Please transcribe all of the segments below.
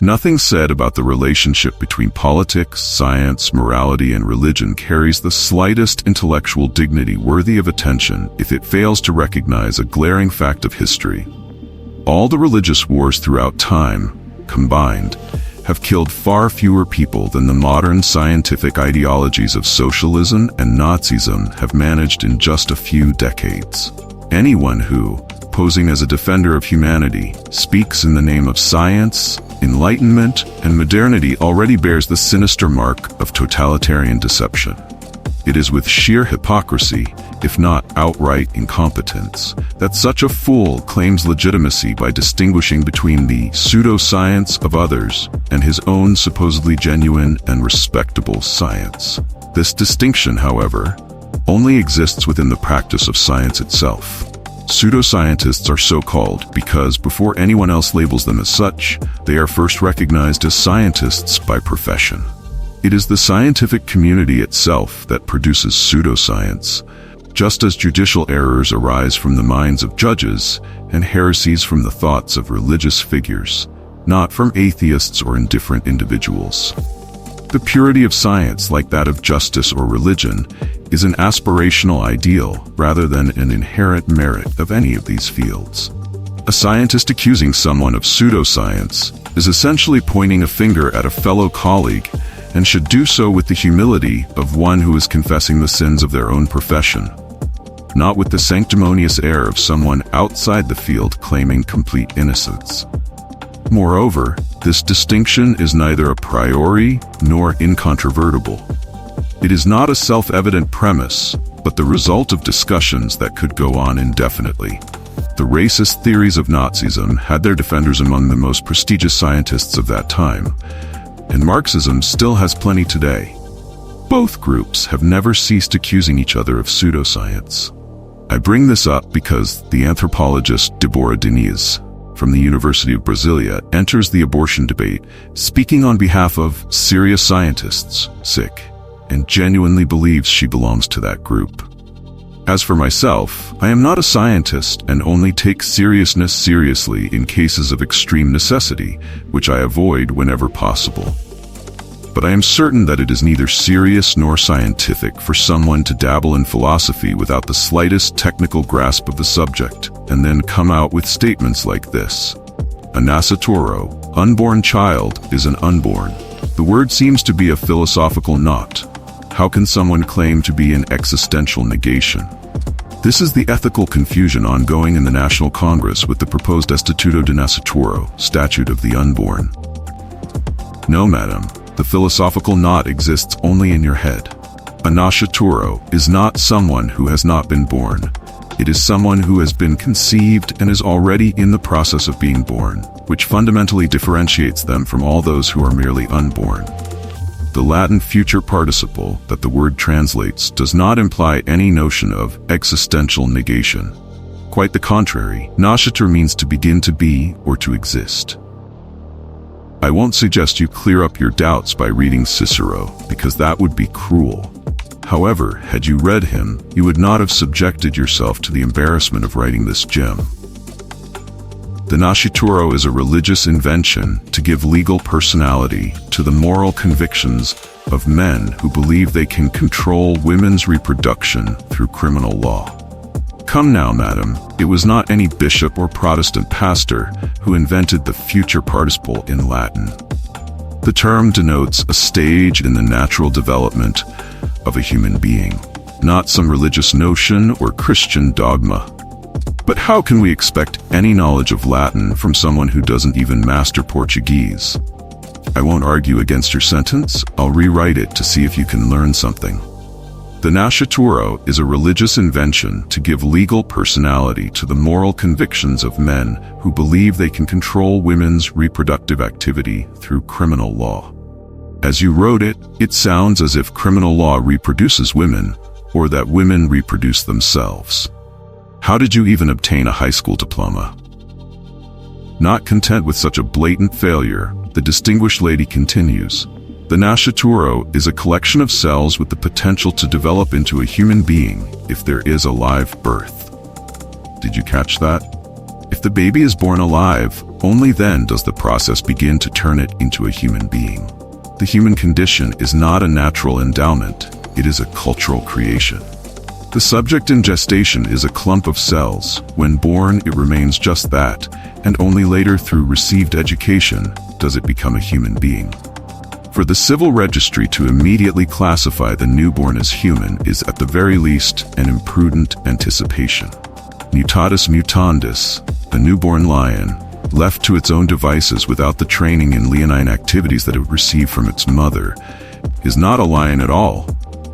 Nothing said about the relationship between politics, science, morality, and religion carries the slightest intellectual dignity worthy of attention if it fails to recognize a glaring fact of history. All the religious wars throughout time, combined, have killed far fewer people than the modern scientific ideologies of socialism and Nazism have managed in just a few decades. Anyone who, posing as a defender of humanity, speaks in the name of science, enlightenment, and modernity already bears the sinister mark of totalitarian deception. It is with sheer hypocrisy, if not outright incompetence, that such a fool claims legitimacy by distinguishing between the pseudoscience of others and his own supposedly genuine and respectable science. This distinction, however, only exists within the practice of science itself. Pseudoscientists are so called because, before anyone else labels them as such, they are first recognized as scientists by profession. It is the scientific community itself that produces pseudoscience, just as judicial errors arise from the minds of judges and heresies from the thoughts of religious figures, not from atheists or indifferent individuals. The purity of science, like that of justice or religion, is an aspirational ideal rather than an inherent merit of any of these fields. A scientist accusing someone of pseudoscience is essentially pointing a finger at a fellow colleague and should do so with the humility of one who is confessing the sins of their own profession, not with the sanctimonious air of someone outside the field claiming complete innocence. Moreover, this distinction is neither a priori nor incontrovertible. It is not a self-evident premise, but the result of discussions that could go on indefinitely. The racist theories of Nazism had their defenders among the most prestigious scientists of that time, and Marxism still has plenty today. Both groups have never ceased accusing each other of pseudoscience. I bring this up because the anthropologist Deborah Diniz, from the University of Brasilia, enters the abortion debate, speaking on behalf of serious scientists, sick, and genuinely believes she belongs to that group. As for myself, I am not a scientist and only take seriousness seriously in cases of extreme necessity, which I avoid whenever possible. But I am certain that it is neither serious nor scientific for someone to dabble in philosophy without the slightest technical grasp of the subject, and then come out with statements like this. A nascituro, unborn child, is an unborn. The word seems to be a philosophical knot. How can someone claim to be an existential negation? This is the ethical confusion ongoing in the National Congress with the proposed Estatuto de Nascituro, Statute of the Unborn. No, madam, the philosophical knot exists only in your head. A nascituro is not someone who has not been born. It is someone who has been conceived and is already in the process of being born, which fundamentally differentiates them from all those who are merely unborn. The Latin future participle that the word translates does not imply any notion of existential negation. Quite the contrary, nascitur means to begin to be or to exist. I won't suggest you clear up your doubts by reading Cicero, because that would be cruel. However, had you read him, you would not have subjected yourself to the embarrassment of writing this gem. The nascituro is a religious invention to give legal personality to the moral convictions of men who believe they can control women's reproduction through criminal law. Come now, madam, it was not any bishop or Protestant pastor who invented the future participle in Latin. The term denotes a stage in the natural development of a human being, not some religious notion or Christian dogma. But how can we expect any knowledge of Latin from someone who doesn't even master Portuguese? I won't argue against your sentence, I'll rewrite it to see if you can learn something. The nascituro is a religious invention to give legal personality to the moral convictions of men who believe they can control women's reproductive activity through criminal law. As you wrote it, it sounds as if criminal law reproduces women, or that women reproduce themselves. How did you even obtain a high school diploma? Not content with such a blatant failure, the distinguished lady continues. The nascituro is a collection of cells with the potential to develop into a human being if there is a live birth. Did you catch that? If the baby is born alive, only then does the process begin to turn it into a human being. The human condition is not a natural endowment, it is a cultural creation. The subject in gestation is a clump of cells. When born, it remains just that, and only later through received education does it become a human being. For the civil registry to immediately classify the newborn as human is at the very least an imprudent anticipation. Mutatis mutandis, a newborn lion, left to its own devices without the training in leonine activities that it would receive from its mother, is not a lion at all,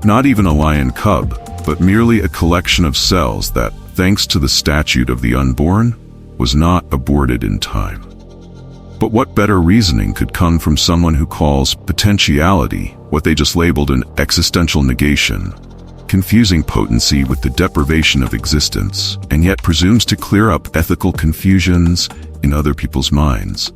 not even a lion cub, but merely a collection of cells that, thanks to the statute of the unborn, was not aborted in time. But what better reasoning could come from someone who calls potentiality what they just labeled an existential negation, confusing potency with the deprivation of existence, and yet presumes to clear up ethical confusions in other people's minds?